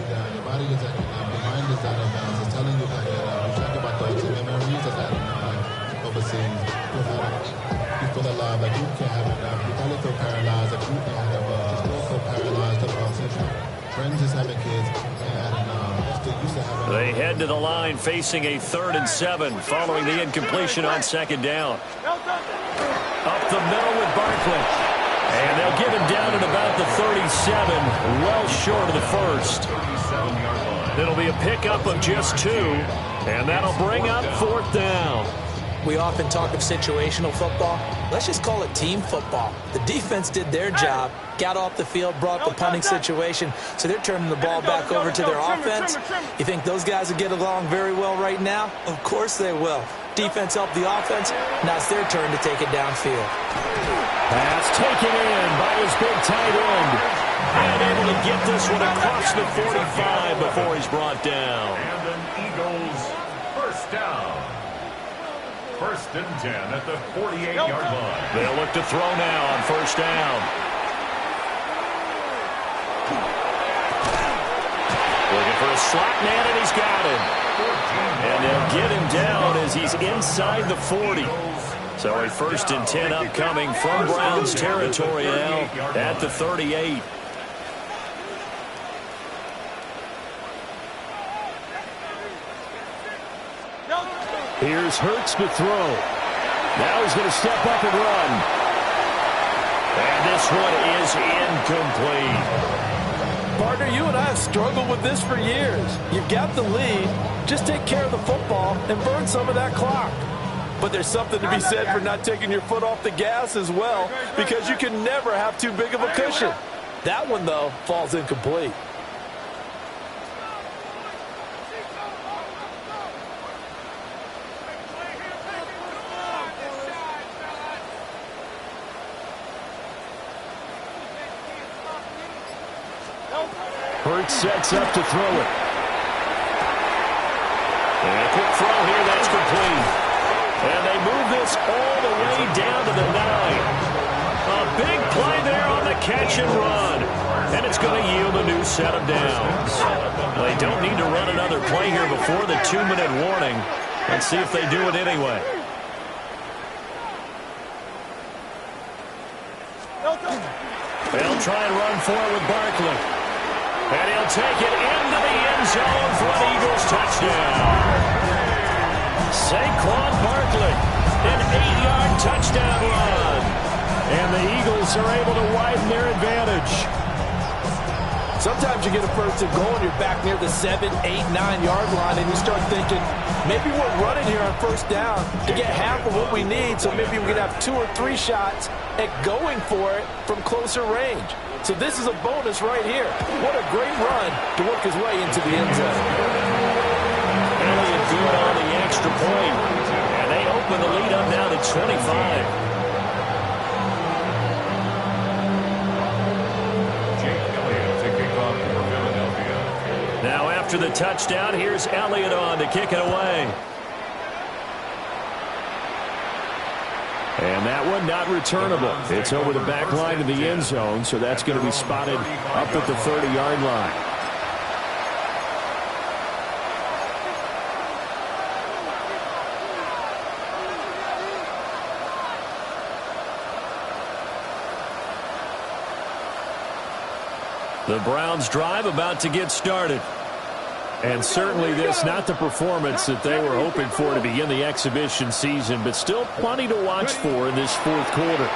They head to the line facing a 3rd and 7 following the incompletion on 2nd down. Up the middle with Barkley. And they'll get him down at about the 37, well short of the first. It'll be a pickup of just 2, and that'll bring up 4th down. We often talk of situational football. Let's just call it team football. The defense did their job, got off the field, brought the punting situation, so they're turning the ball back over to their offense. You think those guys will get along very well right now? Of course they will. Defense helped the offense. Now it's their turn to take it downfield. Pass taken in by his big tight end. And able to get this one across the 45 before he's brought down. And an Eagles first down. 1st and 10 at the 48-yard line. They'll look to throw now on 1st down. Looking for a slot man, and he's got him. And they'll get him down as he's inside the 40. So a 1st and 10 upcoming from Browns territory now at the 38. Here's Hurts to throw. Now he's going to step up and run. And this one is incomplete. Partner, you and I have struggled with this for years. You've got the lead. Just take care of the football and burn some of that clock. But there's something to be said for not taking your foot off the gas as well, because you can never have too big of a cushion. That one, though, falls incomplete. Hurts sets up to throw it. And a quick throw here, that's complete. And they move this all the way down to the 9. A big play there on the catch and run. And it's going to yield a new set of downs. They don't need to run another play here before the 2-minute warning. Let's see if they do it anyway. They'll try and run for it with Barkley. And he'll take it into the end zone for an Eagles touchdown. Saquon Barkley, an 8-yard touchdown run. And the Eagles are able to widen their advantage. Sometimes you get a 1st and goal and you're back near the 7, 8, 9-yard line, and you start thinking, maybe we're running here on 1st down to get half of what we need, so maybe we can have 2 or 3 shots at going for it from closer range. So this is a bonus right here. What a great run to work his way into the end zone. Elliott good on the extra point. And they open the lead up now to 25. Jake Elliott to kick off for Philadelphia. Now after the touchdown, here's Elliott on to kick it away. And that one not returnable. It's over the back line of the end zone, so that's going to be spotted up at the 30-yard line. The Browns drive about to get started. And certainly this not the performance that they were hoping for to begin the exhibition season, but still plenty to watch for in this 4th quarter.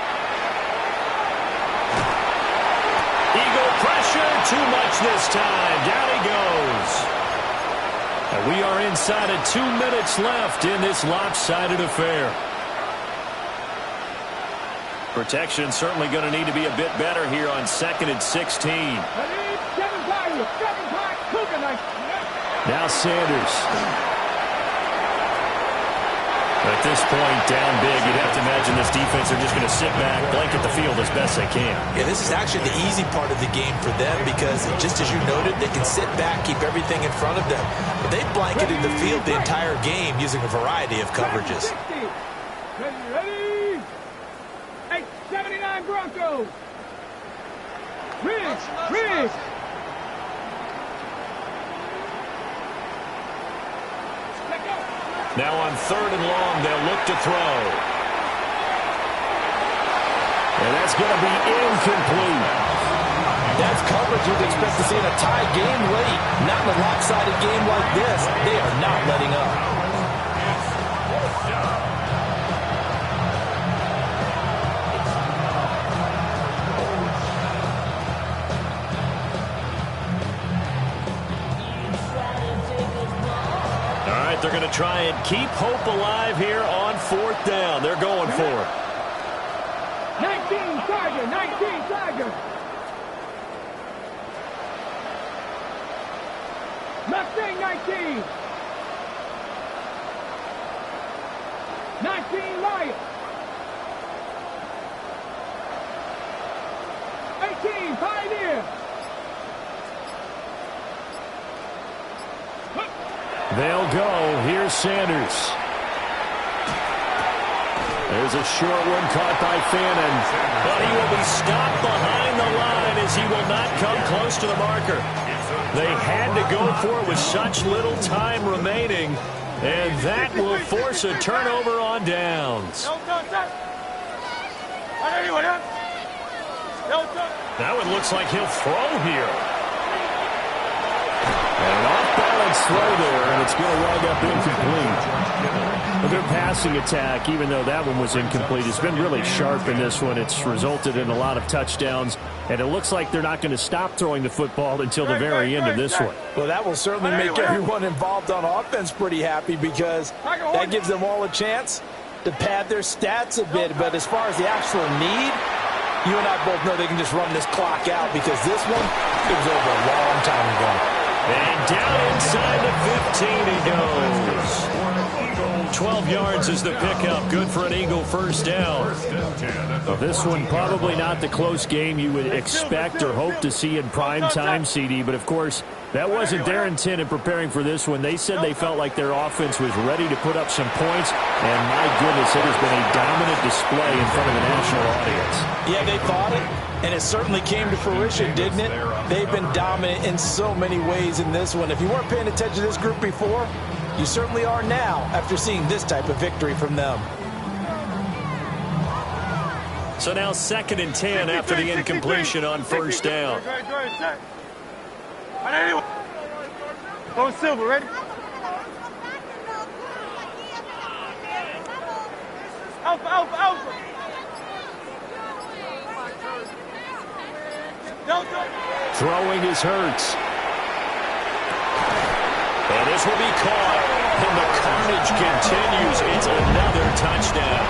Eagle pressure, too much this time. Down he goes. And we are inside of 2 minutes left in this lopsided affair. Protection certainly going to need to be a bit better here on 2nd and 16. Now Sanders. At this point, down big, you'd have to imagine this defense are just going to sit back, blanket the field as best they can. Yeah, this is actually the easy part of the game for them because, just as you noted, they can sit back, keep everything in front of them. But they've blanketed the field the entire game using a variety of coverages. Ready? 879 Broncos. Riggs. Now on 3rd and long, they'll look to throw. And that's going to be incomplete. That's coverage you'd expect to see in a tie game late. Not in a lopsided game like this. They are not letting up. right, they're going to try and keep hope alive here on 4th down. They're going for it. 19 Tiger, 19 Tiger. Mustang 19. 19 Lion. 18 Pioneer. They'll go. Here's Sanders. There's a short one caught by Fannin. But he will be stopped behind the line as he will not come close to the marker. They had to go for it with such little time remaining. And that will force a turnover on downs. Now it looks like he'll throw here. And an off-balance throw there, and it's going to wind up incomplete. But their passing attack, even though that one was incomplete, has been really sharp in this one. It's resulted in a lot of touchdowns, and it looks like they're not going to stop throwing the football until the very end of this one. Well, that will certainly make everyone involved on offense pretty happy because that gives them all a chance to pad their stats a bit. But as far as the actual need, you and I both know they can just run this clock out because this one, it was over a long time ago. And down inside the 15 he goes. 12 yards is the pickup. Good for an Eagle first down. Well, this one probably not the close game you would expect or hope to see in prime time, CD. But, of course, that wasn't their intent in preparing for this one. They said they felt like their offense was ready to put up some points. And, my goodness, it has been a dominant display in front of the national audience. Yeah, they thought it. And it certainly came to fruition, didn't it? They've been dominant in so many ways in this one. If you weren't paying attention to this group before, you certainly are now after seeing this type of victory from them. So now 2nd and 10 after the incompletion on first down. Go Silver, ready? Alpha, Alpha, Alpha. Throwing is Hurts. And this will be caught. And the carnage continues. It's another touchdown.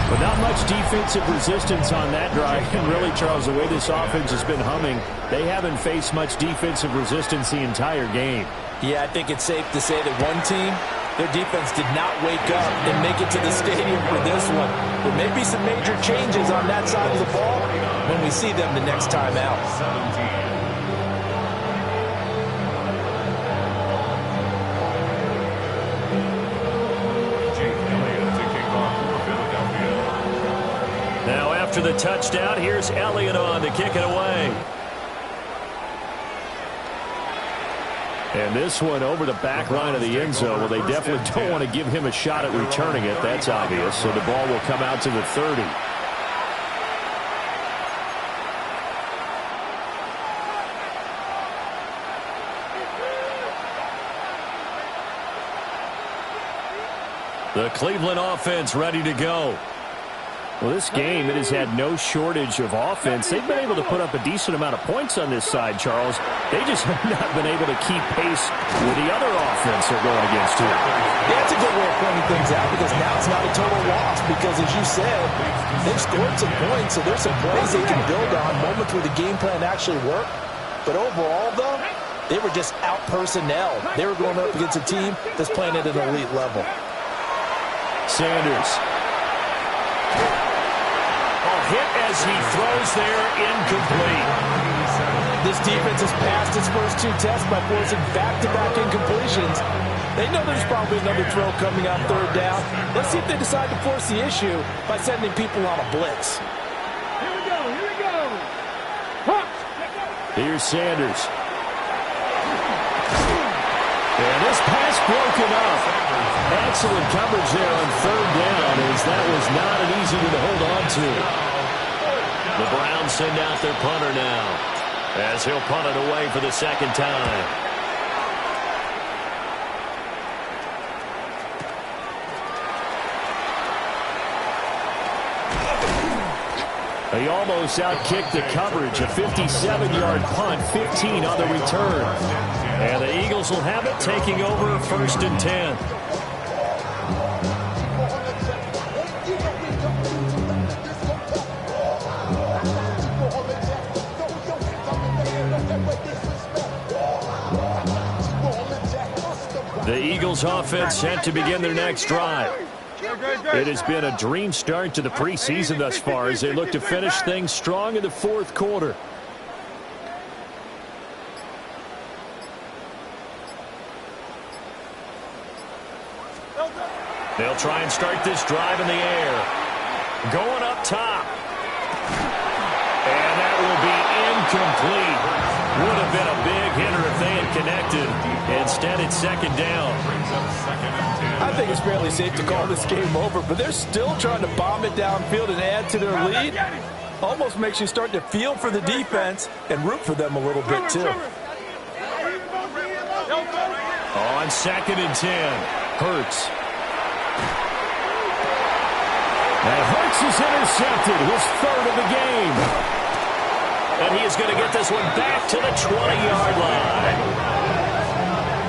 But not much defensive resistance on that drive. And really, Charles, the way this offense has been humming, they haven't faced much defensive resistance the entire game. Yeah, I think it's safe to say that one team, their defense did not wake up and make it to the stadium for this one. There may be some major changes on that side of the ball when we see them the next time out. Now after the touchdown, here's Elliott on to kick it away. And this one over the back line of the end zone. Well, they definitely don't want to give him a shot at returning it. That's obvious. So the ball will come out to the 30. The Cleveland offense ready to go. Well, this game, it has had no shortage of offense. They've been able to put up a decent amount of points on this side, Charles. They just have not been able to keep pace with the other offense they're going against here. That's a good way of pointing things out because now it's not a total loss because, as you said, they've scored some points, so there's some plays they can build on, moments where the game plan actually worked. But overall, though, they were just out personnel. They were going up against a team that's playing at an elite level. Sanders. Hit as he throws there, incomplete. This defense has passed its first 2 tests by forcing back-to-back incompletions. They know there's probably another throw coming on 3rd down. Let's see if they decide to force the issue by sending people on a blitz. Here we go, here we go. Here's Sanders. And this pass broken up. Excellent coverage there on 3rd down as that was not an easy one to hold on to. The Browns send out their punter now as he'll punt it away for the 2nd time. He almost outkicked the coverage. A 57-yard punt, 15 on the return. And the Eagles will have it, taking over 1st and 10. The Eagles offense set to begin their next drive. It has been a dream start to the preseason thus far as they look to finish things strong in the 4th quarter. They'll try and start this drive in the air. Going up top. And that will be incomplete. Would have been a big hitter if they had connected. Instead, it's 2nd down. I think it's fairly safe to call this game over, but they're still trying to bomb it downfield and add to their lead. Almost makes you start to feel for the defense and root for them a little bit, too. On 2nd and 10, Hurts. And Hurts is intercepted, his 3rd of the game. And he is going to get this one back to the 20-yard line.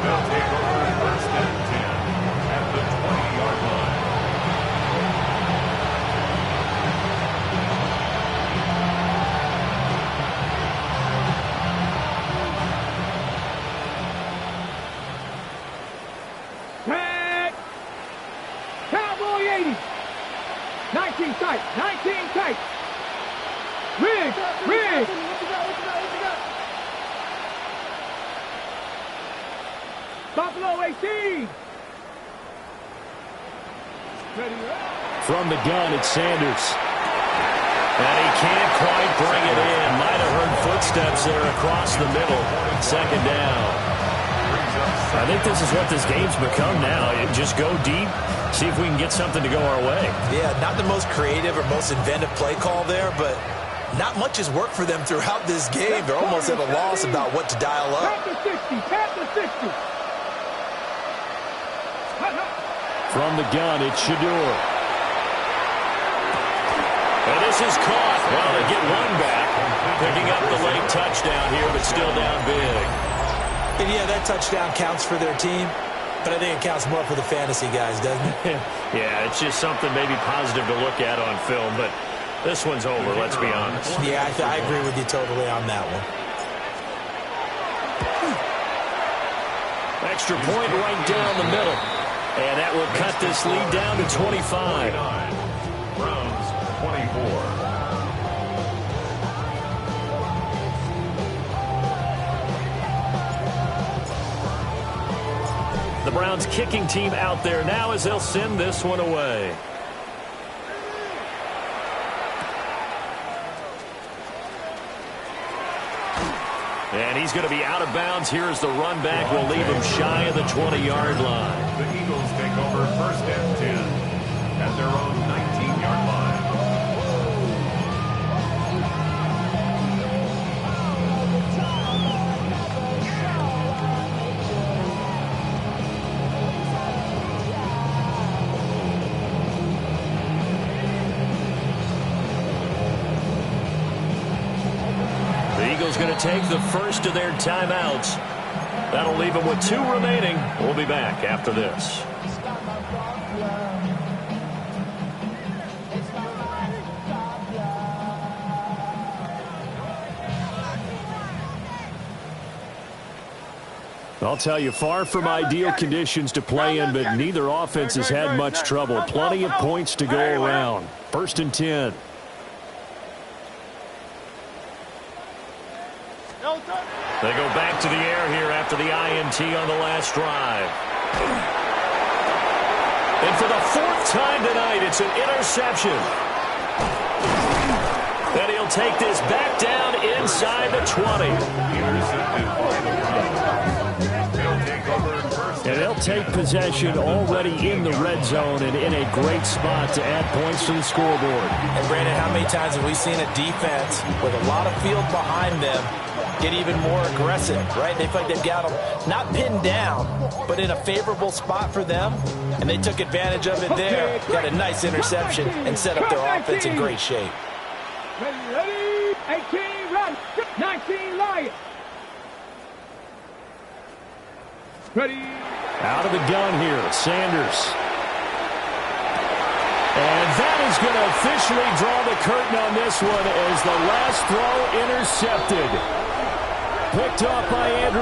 They'll take over 1st and 10 at the 20-yard line. Tag. Cowboy 80. 19 tight. 19 tight. Riggs. Riggs. Buffalo 18. From the gun, it's Sanders. And he can't quite bring it in. Might have heard footsteps there across the middle. 2nd down. I think this is what this game's become now. Just go deep, see if we can get something to go our way. Yeah, not the most creative or most inventive play call there, but not much has worked for them throughout this game. They're almost at a loss about what to dial up. Tap to 60. Tap to 60. From the gun, it's Shedeur. And this is caught. Well, they get one back. Picking up the late touchdown here, but still down big. And yeah, that touchdown counts for their team, but I think it counts more for the fantasy guys, doesn't it? Yeah, it's just something maybe positive to look at on film, but this one's over, let's be honest. Yeah, I agree with you totally on that one. Extra point right down the middle. And that will cut this lead down to 25. Browns 24. The Browns kicking team out there now as they'll send this one away. And he's going to be out of bounds here as the run back will leave him shy of the 20-yard line. The Eagles take over 1st and 10 at their own 19-yard line. Going to take the first of their timeouts. That'll leave them with 2 remaining. We'll be back after this. I'll tell you, far from ideal conditions to play in, but neither offense has had much trouble. Plenty of points to go around. 1st and 10. They go back to the air here after the INT on the last drive. And for the 4th time tonight, it's an interception. And he'll take this back down inside the 20. And they'll take possession already in the red zone and in a great spot to add points to the scoreboard. And Brandon, how many times have we seen a defense with a lot of field behind them get even more aggressive, right? They feel like they've got them not pinned down, but in a favorable spot for them, and they took advantage of it there. Got a nice interception and set up their offense in great shape. Ready. 18, run. 19, Lion. Ready. Out of the gun here, Sanders. And that is going to officially draw the curtain on this one as the last throw intercepted. Picked off by Andrew